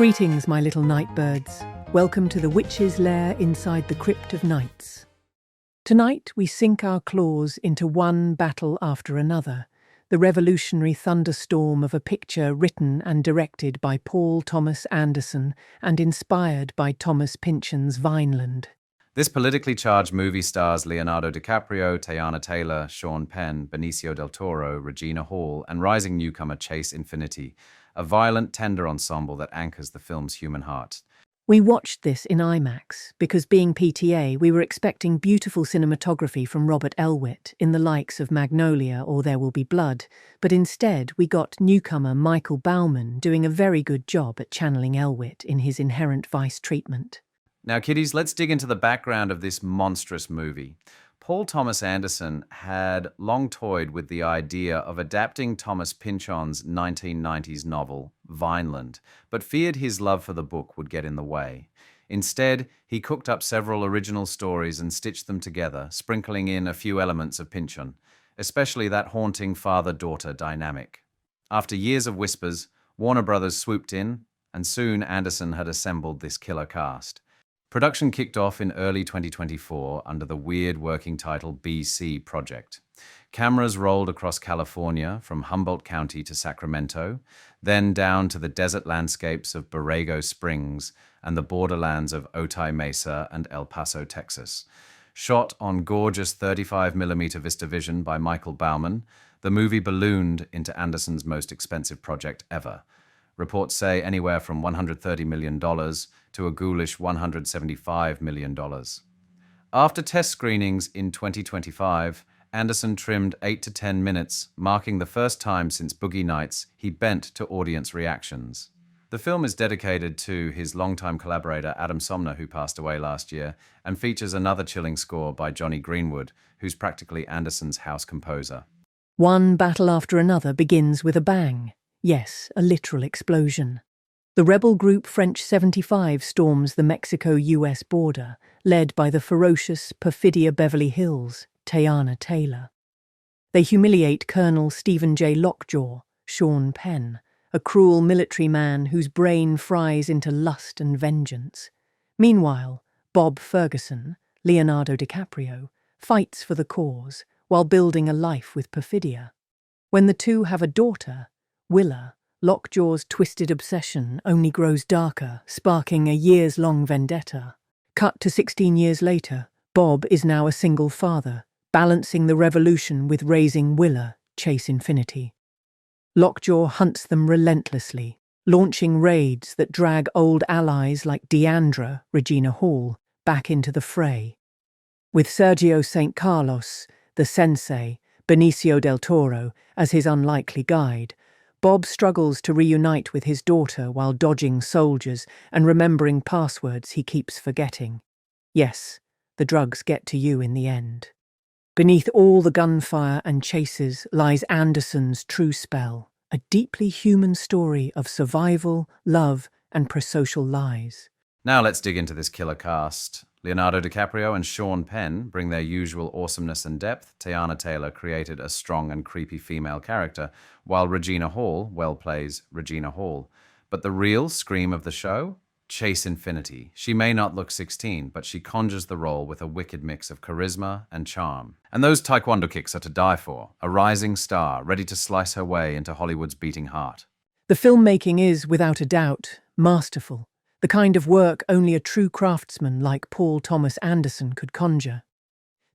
Greetings, my little nightbirds. Welcome to the witch's lair inside the Crypt of Nights. Tonight we sink our claws into one battle after another, the revolutionary thunderstorm of a picture written and directed by Paul Thomas Anderson and inspired by Thomas Pynchon's Vineland. This politically charged movie stars Leonardo DiCaprio, Teyana Taylor, Penn, Benicio del Toro, Regina Hall, and rising newcomer Chase Infinity, a violent, tender ensemble that anchors the film's human heart. We watched this in IMAX because, being PTA, we were expecting beautiful cinematography from Robert Elwitt in the likes of Magnolia or There Will Be Blood, but instead we got newcomer Michael Bauman doing a very good job at channeling Elwitt in his Inherent Vice treatment. Now, kiddies, let's dig into the background of this monstrous movie. Paul Thomas Anderson had long toyed with the idea of adapting Thomas Pynchon's 1990s novel, Vineland, but feared his love for the book would get in the way. Instead, he cooked up several original stories and stitched them together, sprinkling in a few elements of Pynchon, especially that haunting father-daughter dynamic. After years of whispers, Warner Brothers swooped in, and soon Anderson had assembled this killer cast. Production kicked off in early 2024 under the weird working title BC Project. Cameras rolled across California from Humboldt County to Sacramento, then down to the desert landscapes of Borrego Springs and the borderlands of Otay Mesa and El Paso, Texas. Shot on gorgeous 35mm VistaVision by Michael Bauman, the movie ballooned into Anderson's most expensive project ever. Reports say anywhere from $130 million to a ghoulish $175 million. After test screenings in 2025, Anderson trimmed 8 to 10 minutes, marking the first time since Boogie Nights he bent to audience reactions. The film is dedicated to his longtime collaborator Adam Somner, who passed away last year, and features another chilling score by Jonny Greenwood, who's practically Anderson's house composer. One battle after another begins with a bang. Yes, a literal explosion. The rebel group French 75 storms the Mexico-US border, led by the ferocious Perfidia Beverly Hills, Teyana Taylor. They humiliate Colonel Stephen J. Lockjaw, Penn, a cruel military man whose brain fries into lust and vengeance. Meanwhile, Bob Ferguson, Leonardo DiCaprio, fights for the cause while building a life with Perfidia. When the two have a daughter, Willa, Lockjaw's twisted obsession only grows darker, sparking a years-long vendetta. Cut to 16 years later, Bob is now a single father, balancing the revolution with raising Willa, Chase Infinity. Lockjaw hunts them relentlessly, launching raids that drag old allies like Deandra, Regina Hall, back into the fray. With Sergio St. Carlos, the sensei, Benicio del Toro, as his unlikely guide, Bob struggles to reunite with his daughter while dodging soldiers and remembering passwords he keeps forgetting. Yes, the drugs get to you in the end. Beneath all the gunfire and chases lies Anderson's true spell, a deeply human story of survival, love, and prosocial lies. Now let's dig into this killer cast. Leonardo DiCaprio and Penn bring their usual awesomeness and depth. Teyana Taylor created a strong and creepy female character, while Regina Hall plays Regina Hall. But the real scream of the show? Chase Infinity. She may not look 16, but she conjures the role with a wicked mix of charisma and charm. And those taekwondo kicks are to die for. A rising star, ready to slice her way into Hollywood's beating heart. The filmmaking is, without a doubt, masterful. The kind of work only a true craftsman like Paul Thomas Anderson could conjure.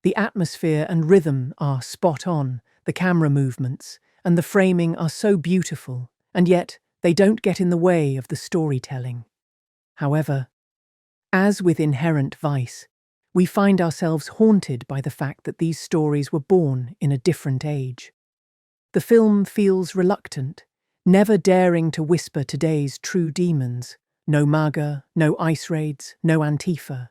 The atmosphere and rhythm are spot on, the camera movements and the framing are so beautiful, and yet they don't get in the way of the storytelling. However, as with Inherent Vice, we find ourselves haunted by the fact that these stories were born in a different age. The film feels reluctant, never daring to whisper today's true demons. No MAGA, no ICE raids, no Antifa.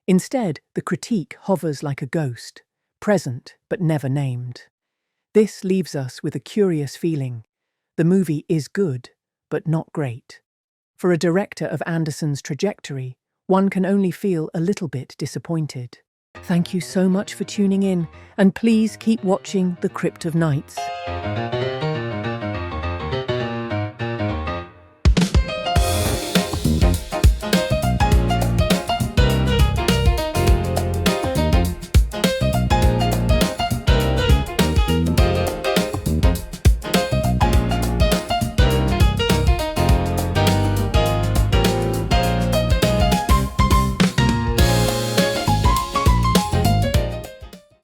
Instead, the critique hovers like a ghost, present but never named. This leaves us with a curious feeling. The movie is good, but not great. For a director of Anderson's trajectory, one can only feel a little bit disappointed. Thank you so much for tuning in, and please keep watching The Crypt of Nights.